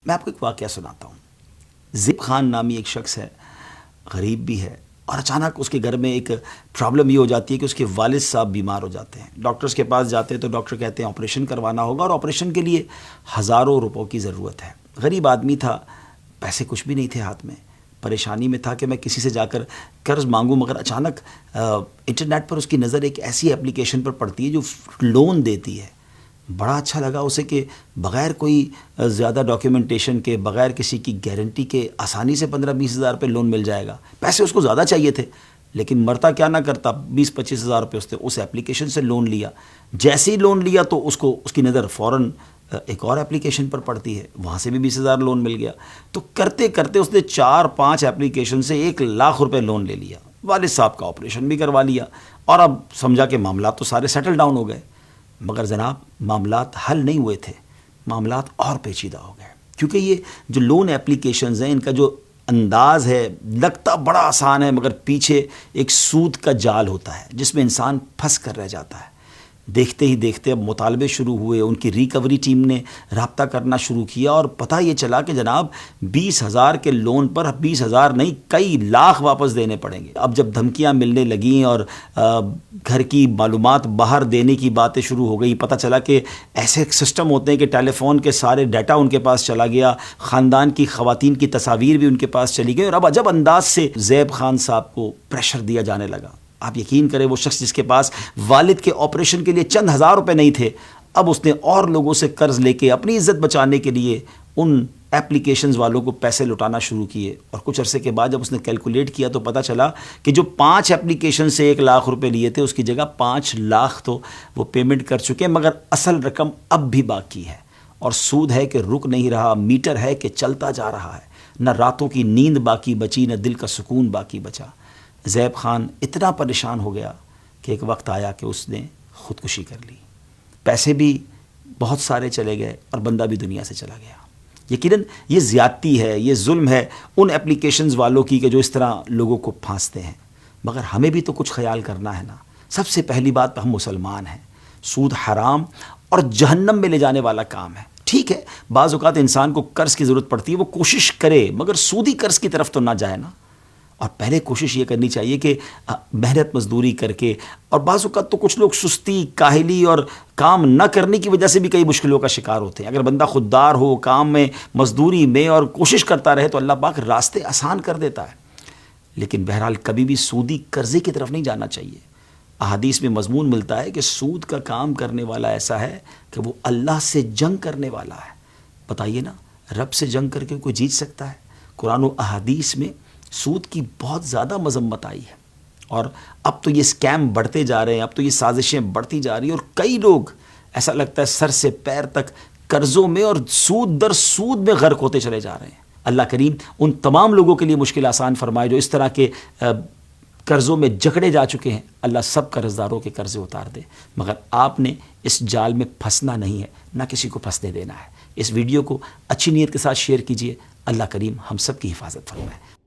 میں آپ کو ایک واقعہ سناتا ہوں۔ زیب خان نامی ایک شخص ہے، غریب بھی ہے، اور اچانک اس کے گھر میں ایک پرابلم یہ ہو جاتی ہے کہ اس کے والد صاحب بیمار ہو جاتے ہیں۔ ڈاکٹرز کے پاس جاتے ہیں تو ڈاکٹر کہتے ہیں آپریشن کروانا ہوگا، اور آپریشن کے لیے ہزاروں روپوں کی ضرورت ہے۔ غریب آدمی تھا، پیسے کچھ بھی نہیں تھے ہاتھ میں، پریشانی میں تھا کہ میں کسی سے جا کر قرض مانگوں، مگر اچانک انٹرنیٹ پر اس کی نظر ایک ایسی اپلیکیشن پر پڑتی ہے جو لون دیتی ہے۔ بڑا اچھا لگا اسے کہ بغیر کوئی زیادہ ڈاکیومنٹیشن کے، بغیر کسی کی گارنٹی کے آسانی سے 15-20 ہزار روپے لون مل جائے گا۔ پیسے اس کو زیادہ چاہیے تھے، لیکن مرتا کیا نہ کرتا، 20-25 ہزار روپے اس ایپلیکیشن سے لون لیا۔ جیسے ہی لون لیا تو اس کی نظر فوراً ایک اور اپلیکیشن پر پڑتی ہے، وہاں سے بھی 20 ہزار لون مل گیا۔ تو کرتے کرتے اس نے 4-5 اپلیکیشن سے 1 لاکھ روپے لون لے لیا۔ والد صاحب کا آپریشن بھی کروا لیا، اور اب سمجھا کہ معاملات تو سارے سیٹل ڈاؤن ہو گئے۔ مگر جناب، معاملات حل نہیں ہوئے تھے، معاملات اور پیچیدہ ہو گئے، کیونکہ یہ جو لون اپلیکیشنز ہیں، ان کا جو انداز ہے لگتا بڑا آسان ہے، مگر پیچھے ایک سود کا جال ہوتا ہے جس میں انسان پھنس کر رہ جاتا ہے۔ دیکھتے ہی دیکھتے اب مطالبے شروع ہوئے، ان کی ریکوری ٹیم نے رابطہ کرنا شروع کیا، اور پتہ یہ چلا کہ جناب 20 ہزار کے لون پر 20 ہزار نہیں، کئی لاکھ واپس دینے پڑیں گے۔ اب جب دھمکیاں ملنے لگیں اور گھر کی معلومات باہر دینے کی باتیں شروع ہو گئی، پتہ چلا کہ ایسے سسٹم ہوتے ہیں کہ ٹیلی فون کے سارے ڈیٹا ان کے پاس چلا گیا، خاندان کی خواتین کی تصاویر بھی ان کے پاس چلی گئی، اور اب عجب انداز سے زیب خان صاحب کو پریشر دیا جانے لگا۔ آپ یقین کریں، وہ شخص جس کے پاس والد کے آپریشن کے لیے چند ہزار روپے نہیں تھے، اب اس نے اور لوگوں سے قرض لے کے اپنی عزت بچانے کے لیے ان ایپلیکیشنز والوں کو پیسے لوٹانا شروع کیے۔ اور کچھ عرصے کے بعد جب اس نے کیلکولیٹ کیا تو پتہ چلا کہ جو 5 ایپلیکیشن سے 1 لاکھ روپے لیے تھے، اس کی جگہ 5 لاکھ تو وہ پیمنٹ کر چکے، مگر اصل رقم اب بھی باقی ہے، اور سود ہے کہ رک نہیں رہا، میٹر ہے کہ چلتا جا رہا ہے۔ نہ راتوں کی نیند باقی بچی، نہ دل کا سکون باقی بچا۔ زیب خان اتنا پریشان ہو گیا کہ ایک وقت آیا کہ اس نے خودکشی کر لی۔ پیسے بھی بہت سارے چلے گئے، اور بندہ بھی دنیا سے چلا گیا۔ یقیناً یہ زیادتی ہے، یہ ظلم ہے ان ایپلیکیشنز والوں کی کہ جو اس طرح لوگوں کو پھانستے ہیں۔ مگر ہمیں بھی تو کچھ خیال کرنا ہے نا۔ سب سے پہلی بات، ہم مسلمان ہیں۔ سود حرام اور جہنم میں لے جانے والا کام ہے۔ ٹھیک ہے، بعض اوقات انسان کو قرض کی ضرورت پڑتی ہے، وہ کوشش کرے، مگر سودی قرض کی طرف تو نہ جائے نا۔ اور پہلے کوشش یہ کرنی چاہیے کہ محنت مزدوری کر کے، اور بعض اوقات تو کچھ لوگ سستی، کاہلی اور کام نہ کرنے کی وجہ سے بھی کئی مشکلوں کا شکار ہوتے ہیں۔ اگر بندہ خوددار ہو، کام میں، مزدوری میں، اور کوشش کرتا رہے تو اللہ پاک راستے آسان کر دیتا ہے۔ لیکن بہرحال کبھی بھی سودی قرضے کی طرف نہیں جانا چاہیے۔ احادیث میں مضمون ملتا ہے کہ سود کا کام کرنے والا ایسا ہے کہ وہ اللہ سے جنگ کرنے والا ہے۔ بتائیے نا، رب سے جنگ کر کے کوئی جیت سکتا ہے؟ قرآن و احادیث میں سود کی بہت زیادہ مذمت آئی ہے، اور اب تو یہ اسکیم بڑھتے جا رہے ہیں، اب تو یہ سازشیں بڑھتی جا رہی ہیں، اور کئی لوگ ایسا لگتا ہے سر سے پیر تک قرضوں میں اور سود در سود میں غرق ہوتے چلے جا رہے ہیں۔ اللہ کریم ان تمام لوگوں کے لیے مشکل آسان فرمائے جو اس طرح کے قرضوں میں جکڑے جا چکے ہیں۔ اللہ سب قرض داروں کے قرضے اتار دے، مگر آپ نے اس جال میں پھنسنا نہیں ہے، نہ کسی کو پھنسنے دینا ہے۔ اس ویڈیو کو اچھی نیت کے ساتھ شیئر کیجیے۔ اللہ کریم ہم سب کی حفاظت فرمائے۔